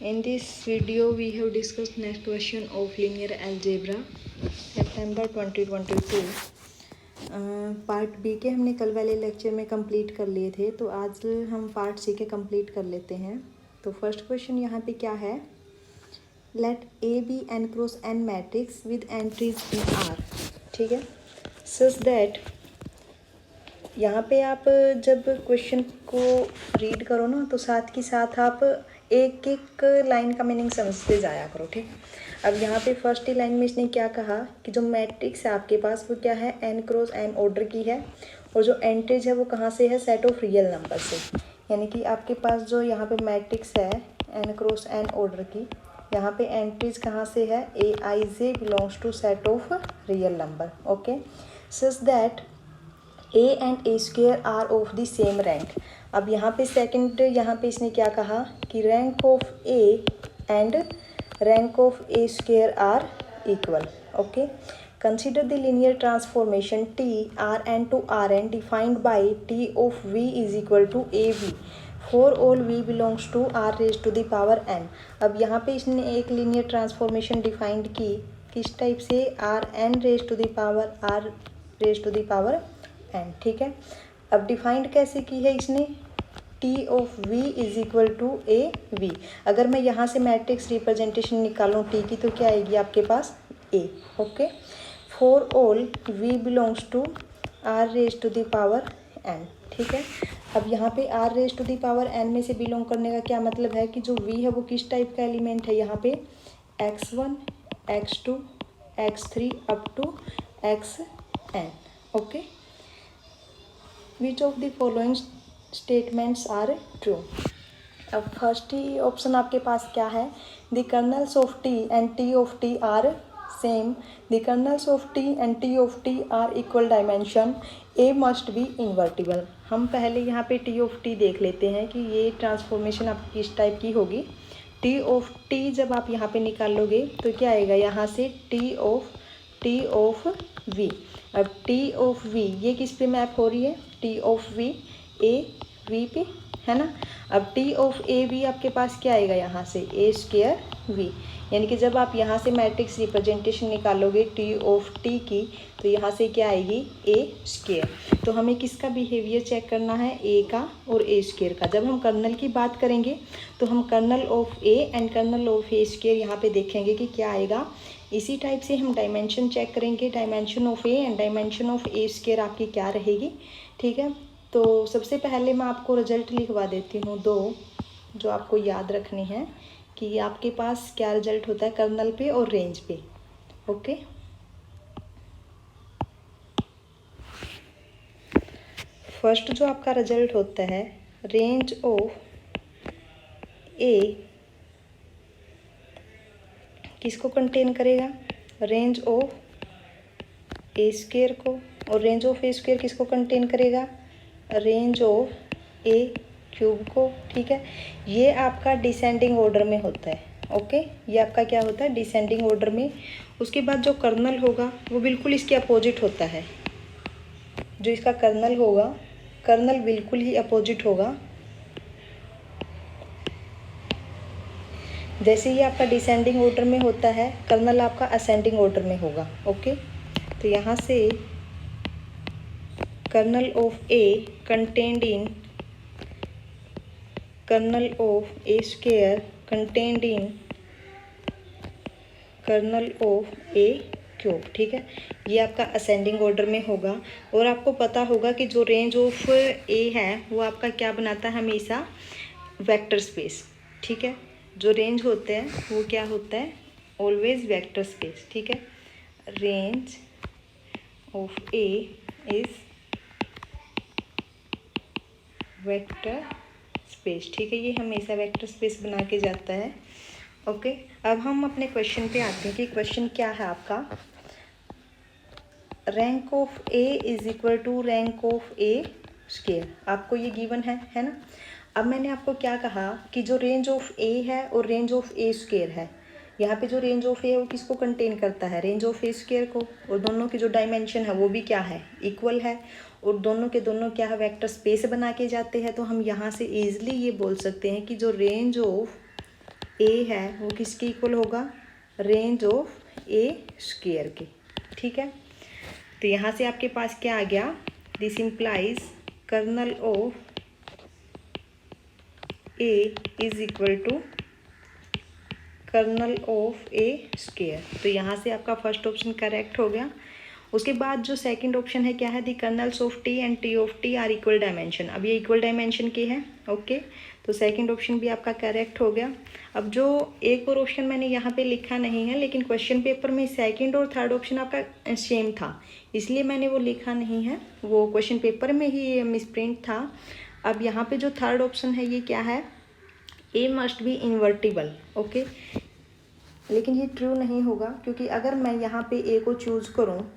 In this video, we have discussed next question of linear algebra, September 2022. Part B के हमने कल वाले lecture में कंप्लीट कर लिए थे, तो आज हम पार्ट सी के कंप्लीट कर लेते हैं। तो फर्स्ट क्वेश्चन यहाँ पे क्या है, let A be n cross n matrix with entries in R, ठीक है, सच दैट। यहाँ पे आप जब क्वेश्चन को रीड करो ना, तो साथ के साथ आप एक एक लाइन का मीनिंग समझते जाया करो, ठीक। अब यहाँ पे फर्स्ट ही लाइन में इसने क्या कहा कि जो मैट्रिक्स है आपके पास वो क्या है, एन क्रॉस एन ऑर्डर की है, और जो एंट्रीज है वो कहाँ से है, सेट ऑफ रियल नंबर से। यानी कि आपके पास जो यहाँ पे मैट्रिक्स है एन क्रॉस एन ऑर्डर की, यहाँ पे एंट्रीज कहाँ से है, a I J belongs to set of real number, okay, such that A and A square are of the same rank. अब यहाँ पे सेकंड, यहाँ पे इसने क्या कहा कि rank of A and rank of A square are equal, okay. Consider the linear transformation T R n to R n defined by T of v is equal to A v for all v belongs to R raise to the power n. अब यहाँ पे इसने एक linear transformation defined की किस type से, R n raise to the power R raise to the power n, ठीक है। अब डिफाइंड कैसे की है इसने, T of v is equal to A v. अगर मैं यहाँ से मैट्रिक्स रिप्रेजेंटेशन निकालूँ टी की, तो क्या आएगी आपके पास, A, okay. For all v belongs to R raise to the power n, ठीक है। अब यहाँ पे R raise to the power n में से बिलोंग करने का क्या मतलब है कि जो वी है वो किस टाइप का एलिमेंट है, यहाँ पे x1 x2 x3 up to xn, okay. Which of the following statements are true. अब फर्स्ट ही ऑप्शन आपके पास क्या है, the kernels of T and T of T are same, the kernels of T and T of T are equal dimension, A must be invertible. हम पहले यहाँ पे टी ऑफ टी देख लेते हैं कि ये ट्रांसफॉर्मेशन आपकी किस टाइप की होगी। टी ऑफ टी जब आप यहाँ पे निकालोगे तो क्या आएगा, यहाँ से टी ऑफ वी। अब टी ऑफ वी ये किस पे मैप हो रही है, T of V A V पे, है ना। अब टी ऑफ ए वी आपके पास क्या आएगा, यहाँ से ए स्क्वेयर वी। यानी कि जब आप यहाँ से मैट्रिक्स रिप्रेजेंटेशन निकालोगे टी ऑफ टी की, तो यहाँ से क्या आएगी, ए स्क्वेयर। तो हमें किसका बिहेवियर चेक करना है, ए का और ए स्क्वेयर का। जब हम कर्नल की बात करेंगे तो हम kernel of A and kernel of A square यहाँ पे देखेंगे कि क्या आएगा। इसी टाइप से हम डायमेंशन चेक करेंगे, dimension of A and dimension of A square आपकी क्या रहेगी, ठीक है। तो सबसे पहले मैं आपको रिजल्ट लिखवा देती हूँ दो, जो आपको याद रखनी है कि आपके पास क्या रिजल्ट होता है कर्नल पे और रेंज पे, ओके। फर्स्ट जो आपका रिजल्ट होता है, रेंज ऑफ ए किसको कंटेन करेगा, रेंज ऑफ ए स्क्वेयर को, और रेंज ऑफ ए स्क्वेयर किसको कंटेन करेगा, रेंज ऑफ ए क्यूब को, ठीक है। ये आपका डिसेंडिंग ऑर्डर में होता है, ओके। ये आपका क्या होता है, डिसेंडिंग ऑर्डर में। उसके बाद जो कर्नल होगा वो बिल्कुल इसके अपोजिट होता है। जो इसका कर्नल होगा, कर्नल बिल्कुल ही अपोजिट होगा। जैसे ये आपका डिसेंडिंग ऑर्डर में होता है, कर्नल आपका असेंडिंग ऑर्डर में होगा, ओके। तो यहाँ से kernel of A contained in kernel of A square contained in kernel of A cube, ठीक है। ये आपका असेंडिंग ऑर्डर में होगा। और आपको पता होगा कि जो रेंज ऑफ ए है वो आपका क्या बनाता है, हमेशा वेक्टर स्पेस, ठीक है। जो रेंज होते हैं वो क्या होता है, ऑलवेज वेक्टर स्पेस, ठीक है। Range of A is vector space, ठीक है। ये हमेशा वेक्टर स्पेस बना के जाता है, ओके। अब हम अपने क्वेश्चन पे आते हैं कि क्वेश्चन क्या है आपका, rank of A is equal to rank of A square. आपको ये गिवन है ना। अब मैंने आपको क्या कहा कि जो रेंज ऑफ ए है और रेंज ऑफ ए स्क्वेयर है, यहाँ पे जो रेंज ऑफ ए है वो किसको कंटेन करता है, रेंज ऑफ ए स्क्वेयर को। और दोनों की जो डायमेंशन है वो भी क्या है, इक्वल है। और दोनों के दोनों क्या है, वेक्टर स्पेस बना के जाते हैं। तो हम यहाँ से ईजिली ये बोल सकते हैं कि जो रेंज ऑफ ए है वो किसके इक्वल होगा, रेंज ऑफ ए स्क्वायर के, ठीक है। तो यहाँ से आपके पास क्या आ गया, this implies kernel of A is equal to kernel of A square. तो यहाँ से आपका फर्स्ट ऑप्शन करेक्ट हो गया। उसके बाद जो सेकंड ऑप्शन है क्या है, the kernels of T and T of T are equal dimension. अब ये इक्वल डायमेंशन के हैं, ओके। तो सेकंड ऑप्शन भी आपका करेक्ट हो गया। अब जो एक और ऑप्शन मैंने यहाँ पे लिखा नहीं है, लेकिन क्वेश्चन पेपर में सेकंड और थर्ड ऑप्शन आपका सेम था, इसलिए मैंने वो लिखा नहीं है, वो क्वेश्चन पेपर में ही मिसप्रिंट था। अब यहाँ पे जो थर्ड ऑप्शन है ये क्या है, ए मस्ट बी इन्वर्टिबल, ओके। लेकिन ये ट्रू नहीं होगा, क्योंकि अगर मैं यहाँ पे ए को चूज़ करूँ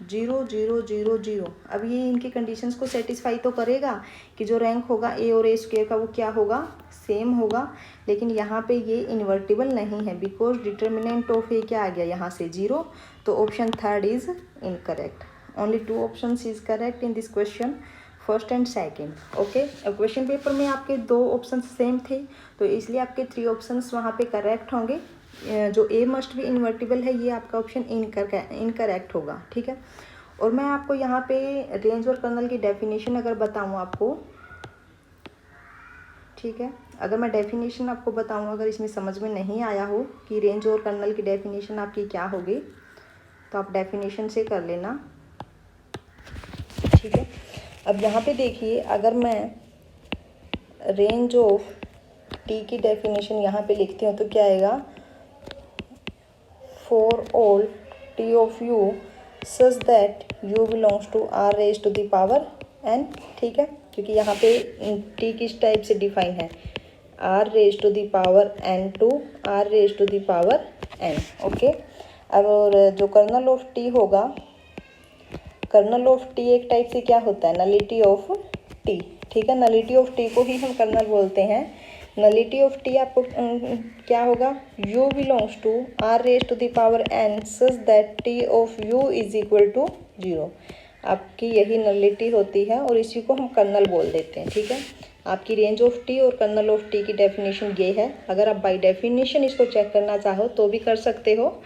0 0 0 0, अब ये इनकी कंडीशंस को सेटिस्फाई तो करेगा कि जो रैंक होगा ए और ए स्क्वायर का वो क्या होगा, सेम होगा। लेकिन यहाँ पे ये इन्वर्टिबल नहीं है, बिकॉज डिटर्मिनेंट ऑफ ए क्या आ गया यहाँ से 0। तो option third is incorrect. Only 2 options is correct in this question, first and second, okay. अब क्वेश्चन पेपर में आपके 2 ऑप्शन सेम थे, तो इसलिए आपके 3 ऑप्शंस वहाँ पे करेक्ट होंगे। जो ए मस्ट भी इन्वर्टिबल है ये आपका ऑप्शन इनकरेक्ट होगा, ठीक है। और मैं आपको यहाँ पे रेंज और कर्नल की डेफिनेशन अगर बताऊँ आपको, ठीक है, अगर मैं डेफिनेशन आपको बताऊँ, अगर इसमें समझ में नहीं आया हो कि रेंज और कर्नल की डेफिनेशन आपकी क्या होगी, तो आप डेफिनेशन से कर लेना, ठीक है। अब यहाँ पे देखिए, अगर मैं रेंज ऑफ टी की डेफिनेशन यहाँ पे लिखती हूँ तो क्या आएगा, for all T of u such that u belongs to R raise to the power n, ठीक है, क्योंकि यहाँ पे टी किस टाइप से डिफाइन है, R raise to the power n to R raise to the power n, okay. अब और जो कर्नल ऑफ टी होगा, कर्नल ऑफ टी एक टाइप से क्या होता है, नलिटी ऑफ टी, ठीक है। नलिटी ऑफ टी को ही हम कर्नल बोलते हैं। नलिटी ऑफ टी आपको क्या होगा, u belongs to R raise to the power n such that T of u is equal to 0। आपकी यही नलिटी होती है और इसी को हम कर्नल बोल देते हैं, ठीक है। आपकी रेंज ऑफ टी और कर्नल ऑफ टी की डेफिनेशन ये है। अगर आप बाय डेफिनेशन इसको चेक करना चाहो तो भी कर सकते हो,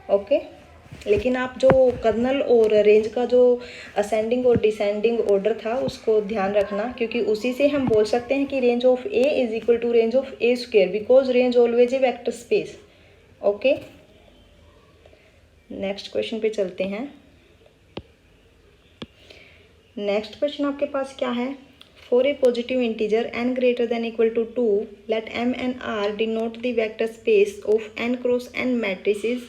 ओके। लेकिन आप जो कर्नल और रेंज का जो असेंडिंग और डिसेंडिंग ऑर्डर था उसको ध्यान रखना, क्योंकि उसी से हम बोल सकते हैं कि range of A is equal to range of A square, because range always a vector space, okay. Next question पे चलते हैं। नेक्स्ट क्वेश्चन आपके पास क्या है, for a positive integer n greater than equal to 2 let m and r denote the vector space of n cross n matrices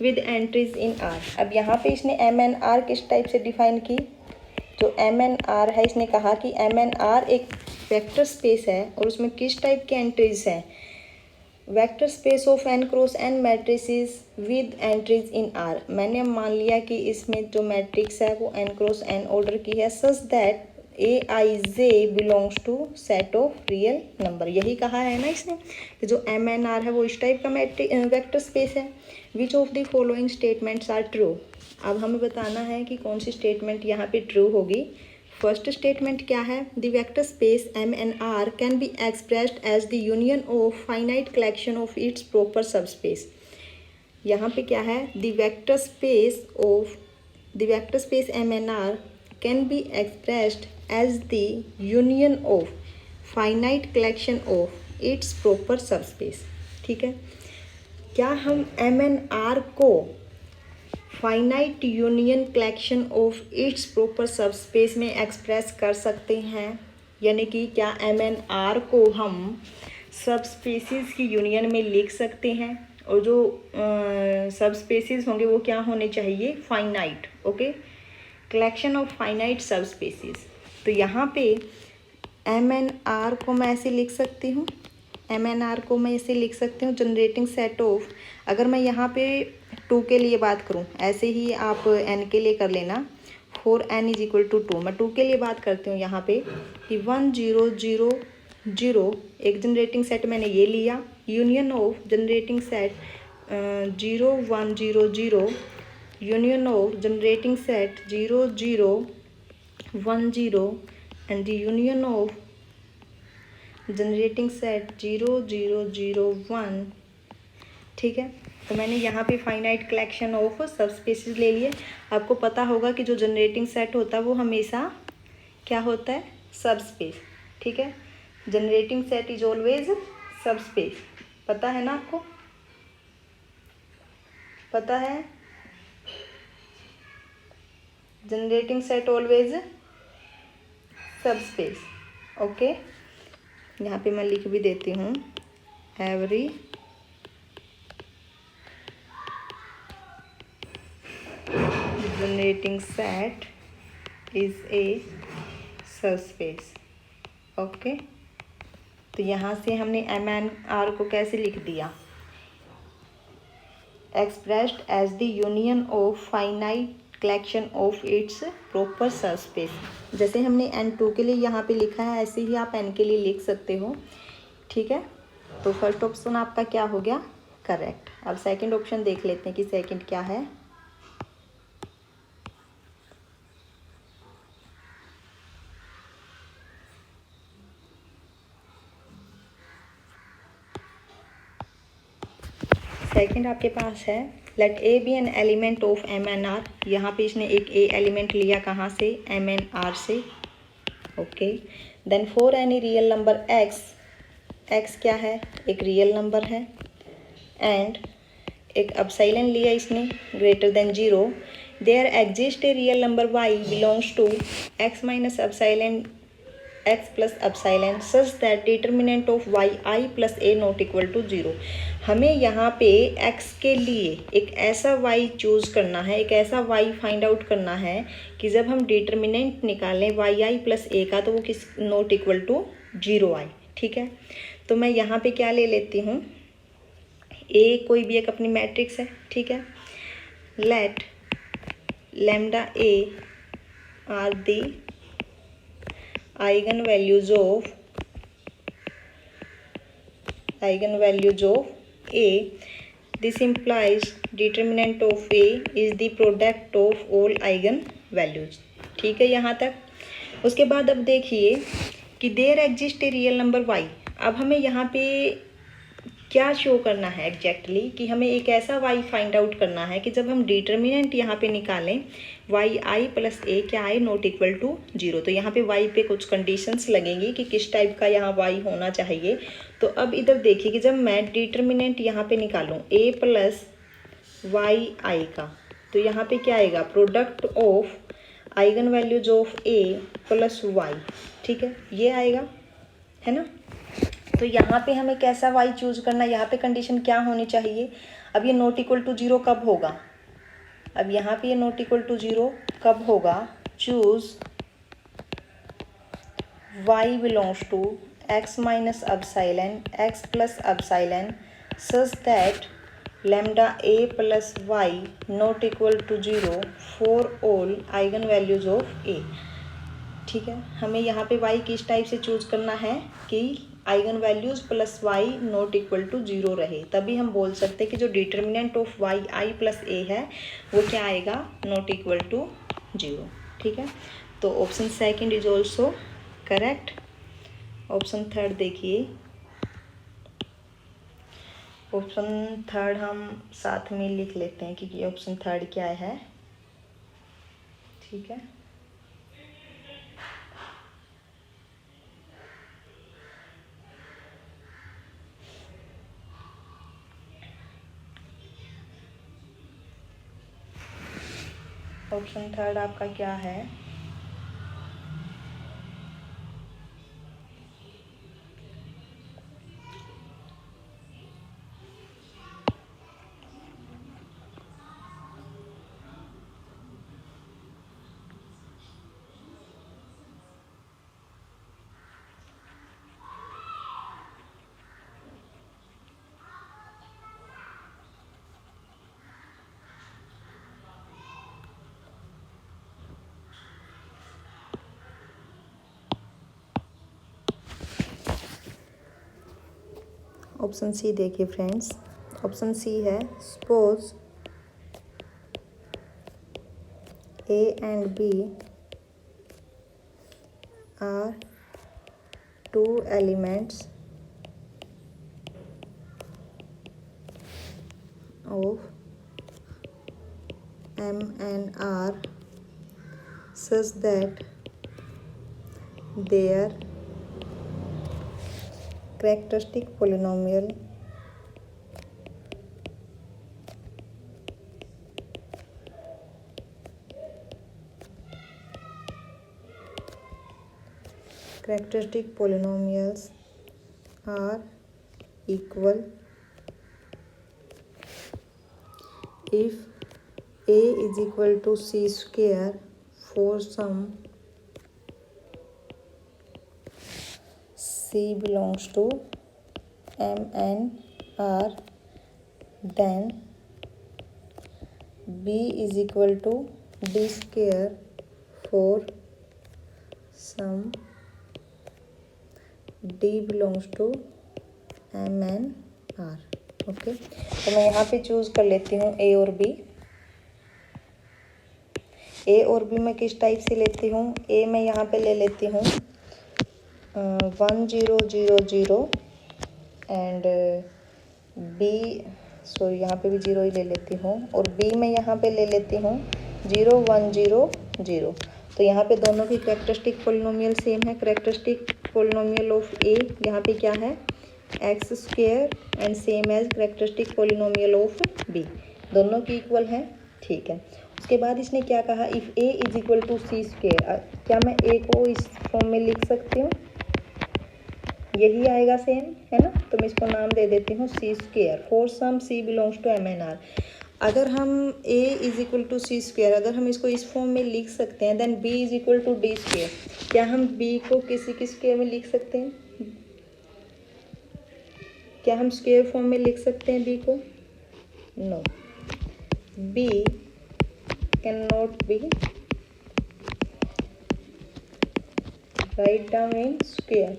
with entries in R. अब यहाँ पे इसने एम एन आर किस type से डिफाइन की, जो M n R है इसने कहा कि एम एन आर एक वेक्टर स्पेस है और उसमें किस टाइप के एंट्रीज हैं, vector space of n cross n matrices with entries in R. मैंने मान लिया कि इसमें जो मैट्रिक्स है वो एन क्रॉस एन ऑर्डर की है, such that A I J belongs to set of real number. यही कहा है ना इसने कि जो एम एन आर है वो इस टाइप का वेक्टर स्पेस है। Which of the following statements are true. अब हमें बताना है कि कौन सी स्टेटमेंट यहाँ पे ट्रू होगी। फर्स्ट स्टेटमेंट क्या है, the vector space M n R can be expressed as the union of finite collection of its proper subspace. यहाँ पे क्या है, the vector space M n R can be expressed as the union of finite collection of its proper subspace, ठीक है। क्या हम M n R को finite union collection of its proper subspace में एक्सप्रेस कर सकते हैं, यानी कि क्या एम एन आर को हम सबस्पेसेस की यूनियन में लिख सकते हैं, और जो सबस्पेसेस होंगे वो क्या होने चाहिए, finite, okay, collection of finite subspaces. तो यहाँ पे एम एन आर को मैं ऐसे लिख सकती हूँ, एम एन आर को मैं इसे लिख सकती हूँ जनरेटिंग सेट ऑफ, अगर मैं यहाँ पे 2 के लिए बात करूँ, ऐसे ही आप n के लिए कर लेना, for n is equal to 2। मैं 2 के लिए बात करती हूँ यहाँ पे कि 1 0 0 0 एक जनरेटिंग सेट मैंने ये लिया, union of generating set 0 1 0 0, union of generating set 0 0 1 0 and the union of generating set 0 0 0 1, ठीक है। तो मैंने यहाँ पे फाइनाइट कलेक्शन ऑफ सब स्पेसिस ले लिए। आपको पता होगा कि जो जनरेटिंग सेट होता है वो हमेशा क्या होता है, सब स्पेस, ठीक है। जनरेटिंग सेट इज ऑलवेज सब स्पेस, पता है ना आपको, पता है। जनरेटिंग सेट ऑलवेज सब स्पेस, ओके। यहाँ पे मैं लिख भी देती हूँ, every generating set is a सब स्पेस, ओके। तो यहाँ से हमने एम एन आर को कैसे लिख दिया, expressed as the union of finite collection of its proper sub space. जैसे हमने N2 के लिए यहाँ पे लिखा है, ऐसे ही आप N के लिए लिख सकते हो, ठीक है। तो फर्स्ट ऑप्शन आपका क्या हो गया, करेक्ट। अब सेकंड ऑप्शन देख लेते हैं कि सेकंड क्या है। सेकंड आपके पास है, let A be an element of M n R. यहाँ पे इसने एक ए एलिमेंट लिया, कहाँ से, एम एन आर से, okay. Then for any real number x, x क्या है, एक रियल नंबर है, एंड एक अपसाइलन लिया इसने greater than 0, there exist a real number y belongs to x minus epsilon x plus epsilon such that determinant of y I plus A not equal to 0। हमें यहाँ पे x के लिए एक ऐसा y चूज़ करना है, एक ऐसा y फाइंड आउट करना है कि जब हम डिटर्मिनेंट निकालें वाई आई प्लस ए का तो वो किस नॉट इक्वल टू 0 आए, ठीक है। तो मैं यहाँ पे क्या ले लेती हूँ, a कोई भी एक अपनी मैट्रिक्स है, ठीक है। Let lambda a are the eigen values of A, this implies determinant of A is the product of all eigen values, ठीक है यहाँ तक। उसके बाद अब देखिए कि there exist a real number y। अब हमें यहाँ पे क्या शो करना है एग्जैक्टली कि हमें एक ऐसा y फाइंड आउट करना है कि जब हम डिटर्मिनेंट यहाँ पे निकालें वाई आई प्लस ए क्या आए, नॉट इक्वल टू 0। तो यहाँ पे y पे कुछ कंडीशंस लगेंगी कि किस टाइप का यहाँ y होना चाहिए। तो अब इधर देखिए कि जब मैं डिटर्मिनेंट यहाँ पे निकालूँ a प्लस वाई आई का, तो यहाँ पे क्या आएगा, product of eigen values of a plus y, ठीक है, ये आएगा, है ना। तो यहाँ पे हमें कैसा y चूज करना है, यहाँ पे कंडीशन क्या होनी चाहिए। अब ये नॉट इक्वल टू 0 कब होगा, अब यहाँ पे ये नॉट इक्वल टू 0 कब होगा, choose y belongs to x minus epsilon x plus epsilon such that lambda a plus y not equal to 0 for all eigen values of a, ठीक है। हमें यहाँ पे y किस टाइप से चूज करना है कि eigenvalues plus y not equal to 0 रहे, तभी हम बोल सकते हैं कि जो determinant of y I plus A है वो क्या आएगा, नॉट इक्वल टू 0, ठीक है। तो option second is also correct. Option third देखिए, ऑप्शन थर्ड हम साथ में लिख लेते हैं कि ऑप्शन थर्ड क्या है, ठीक है। ऑप्शन थर्ड आपका क्या है, ऑप्शन सी देखिए फ्रेंड्स, ऑप्शन सी है, suppose A and B are two elements of M and R such that their characteristic polynomial polynomials are equal if a is equal to c square for some c belongs to M and R, then b is equal to d square for some d belongs to M and R. Okay, तो मैं यहाँ पे choose कर लेती हूँ ए और B. ए और B मैं किस टाइप से लेती हूँ? ए मैं यहाँ पे ले लेती हूँ 1 0 0 0 एंड बी, सॉरी यहाँ पे भी 0 ही ले लेती हूँ, और बी मैं यहाँ पे ले लेती हूँ 0 1 0 0। तो यहाँ पे दोनों की कैरेक्टरिस्टिक पोलिनोमियल सेम है। कैरेक्टरिस्टिक पोलिनोमियल ऑफ ए यहाँ पे क्या है? X square and same as characteristic polynomial of B, दोनों की इक्वल है। ठीक है, उसके बाद इसने क्या कहा? If A is equal to C square, क्या मैं ए को इस फॉर्म में लिख सकती हूँ? यही आएगा सेम, है ना? तो मैं इसको नाम दे देती हूँ C square for some C belongs to M n R. अगर हम a is equal to C square, अगर हम इसको इस फॉर्म में लिख सकते हैं, then b is equal to D square. क्या हम b को किसी स्क्वेयर में लिख सकते हैं? क्या हम स्क्वेयर फॉर्म में लिख सकते हैं b को? No, b can not be write down in square.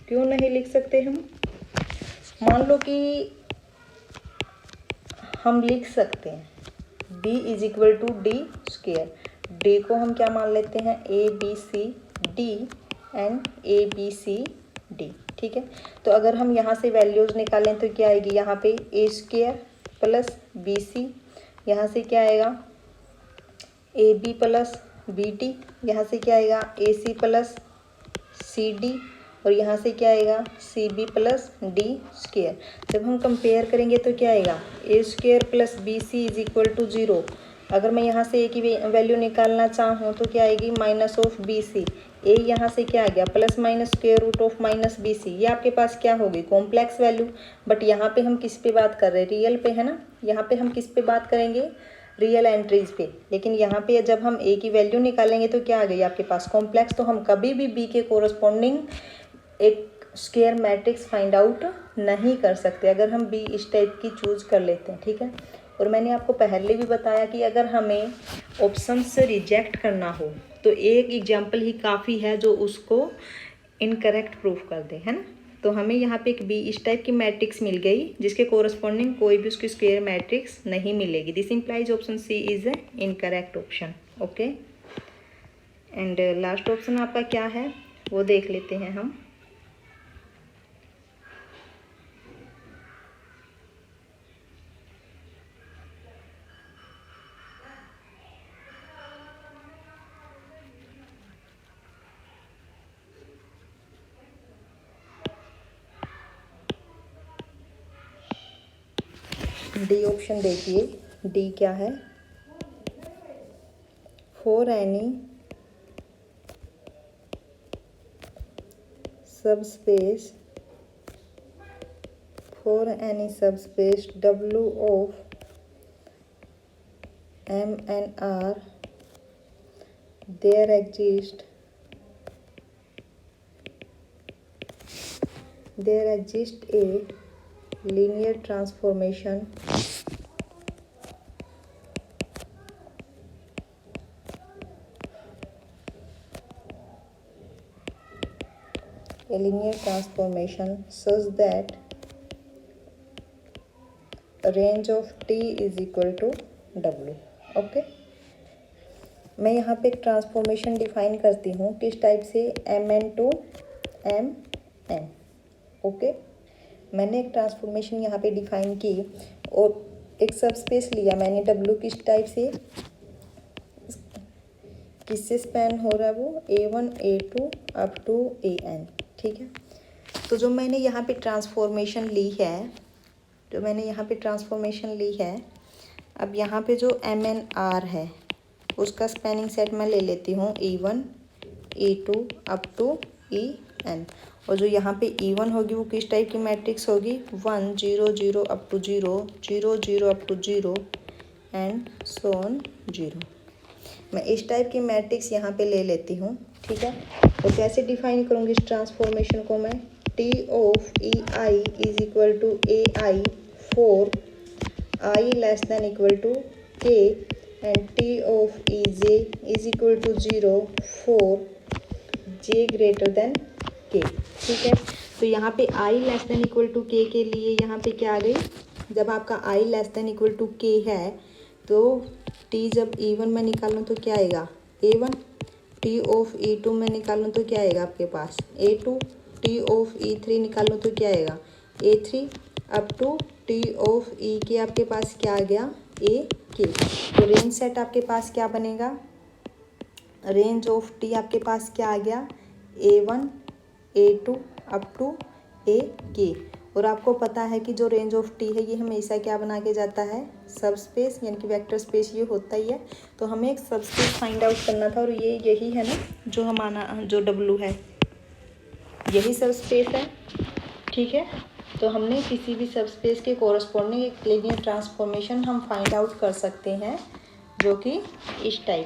क्यों नहीं लिख सकते हम? मान लो कि हम लिख सकते हैं b is equal to D square. D को हम क्या मान लेते हैं? A B C D and A B C D. ठीक है, तो अगर हम यहाँ से वैल्यूज़ निकालें तो क्या आएगी? यहाँ पे A square plus B C, यहाँ से क्या आएगा? A B plus B D, यहाँ से क्या आएगा? ए सी प्लस सी डी, और यहाँ से क्या आएगा? C B plus D square. जब हम कंपेयर करेंगे तो क्या आएगा? A square plus B C is equal to 0। अगर मैं यहाँ से ए की वैल्यू निकालना चाहूँ तो क्या आएगी? Minus of B C. ए यहाँ से क्या आ गया? Plus minus square root of minus B C. ये आपके पास क्या होगी? Complex value. बट यहाँ पे हम किस पे बात कर रहे हैं? रियल पे, है ना? यहाँ पे हम किस पे बात करेंगे? रियल एंट्रीज पे। लेकिन यहाँ पे जब हम ए की वैल्यू निकालेंगे तो क्या आ गई आपके पास? कॉम्प्लेक्स। तो हम कभी भी बी के कोरस्पॉन्डिंग एक स्क्वायर मैट्रिक्स फाइंड आउट नहीं कर सकते अगर हम बी इस टाइप की चूज कर लेते हैं। ठीक है, और मैंने आपको पहले भी बताया कि अगर हमें ऑप्शन से रिजेक्ट करना हो तो एक एग्जाम्पल ही काफ़ी है जो उसको इनकरेक्ट प्रूफ कर दे, है ना? तो हमें यहाँ पे एक बी इस टाइप की मैट्रिक्स मिल गई जिसके कोरस्पॉन्डिंग कोई भी उसकी स्क्वायर मैट्रिक्स नहीं मिलेगी। This implies option C is a incorrect option. Okay, and last option आपका क्या है वो देख लेते हैं हम। डी ऑप्शन देखिए, डी क्या है? For any subspace W of M and R there exists a linear transformation such that range of T is equal to W. Okay, मैं यहाँ पे एक ट्रांसफॉर्मेशन डिफाइन करती हूँ किस टाइप से, mn टू mn। ओके, मैंने एक ट्रांसफॉर्मेशन यहाँ पे डिफाइन की और एक सब स्पेस लिया मैंने W किस टाइप से, किससे स्पैन हो रहा है वो, A1 A2 up to AN। ठीक है, तो जो मैंने यहाँ पे ट्रांसफॉर्मेशन ली है, अब यहाँ पे जो MNR है उसका स्पैनिंग सेट मैं ले लेती हूँ E1 E2 up to EN। और जो यहाँ पे E1 होगी वो किस टाइप की मैट्रिक्स होगी, 1 0 0 up to 0 0 0 up to 0 and so on 0। मैं इस टाइप की मैट्रिक्स यहाँ पे ले लेती हूँ। ठीक है, तो कैसे डिफाइन करूँगी इस ट्रांसफॉर्मेशन को मैं, T of EI is equal to AI for I less than equal to K and T of EJ is equal to 0 for J greater than K। ठीक है, तो यहाँ पे I less than equal to K के लिए यहाँ पे क्या आ गई, जब आपका I less than equal to K है तो T जब E1 में निकालूँ तो क्या आएगा, A1। T ऑफ E2 में निकालूँ तो क्या आएगा आपके पास, A2। T ऑफ E3 निकालूँ तो क्या आएगा, A3 up to T of E के आपके पास क्या आ गया, AK। तो रेंज सेट आपके पास क्या बनेगा, रेंज ऑफ T आपके पास क्या आ गया, A1 A2 up to AK। और आपको पता है कि जो रेंज ऑफ T है ये हमेशा क्या बना के जाता है, सब स्पेस, यानी कि वेक्टर स्पेस ये होता ही है। तो हमें एक सब स्पेस फाइंड आउट करना था और ये यही है ना जो हमारा जो W है, यही सब स्पेस है। ठीक है, तो हमने किसी भी सब स्पेस के कोरस्पॉन्डिंग एक लीनियर ट्रांसफॉर्मेशन हम फाइंड आउट कर सकते हैं जो कि इस टाइप